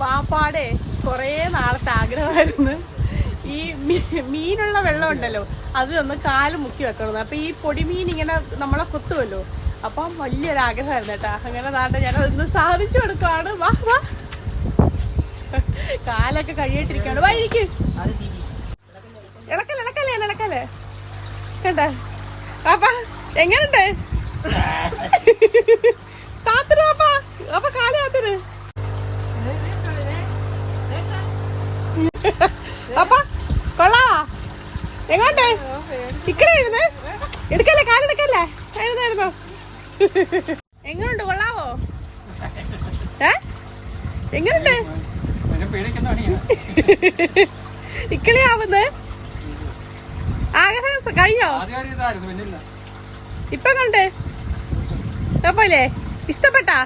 വാപ്പാടെ കുറേ നാളത്തെ ആഗ്രഹമായിരുന്നു ഈ മീനുള്ള വെള്ളം ഉണ്ടല്ലോ അത് ഒന്ന് കാല് മുക്കി വെക്കണമെന്ന്. അപ്പൊ ഈ പൊടിമീൻ ഇങ്ങനെ നമ്മളെ കൊത്തുമല്ലോ, അപ്പം വലിയൊരാഗ്രഹമായിരുന്നു കേട്ടാ. അങ്ങനെ താണ്ടെ ഞാനതൊന്ന് സാധിച്ചു കൊടുക്കുവാണ്. വാ വാ, കാലൊക്കെ കഴിയിട്ടിരിക്കാണ്. വാ ഇരിക്ക്. ഇളക്കല്ലേ ഇളക്കല്ലേ ഇളക്കല്ലേ കണ്ട പാപ്പാ എങ്ങനുണ്ട്? താത്തിട് പാപ്പാ, അപ്പൊ കാല് താത്തിട്. പാപ്പാ കൊള്ളാവാ? എങ്ങോട്ട് ഇക്കടെ ഇരുന്ന് എടുക്കല്ലേ, കാലെടുക്കല്ലേ. ആയിരുന്നായിരുന്നോ? എങ്ങനുണ്ട്? കൊള്ളാവോ? എങ്ങനുണ്ട്? ഇക്കളിയാവുന്നത് ആഗ്രഹം കഴിഞ്ഞോ? ഇപ്പൊ കണ്ട് കുഴപ്പമില്ലേ? ഇഷ്ടപ്പെട്ടാ?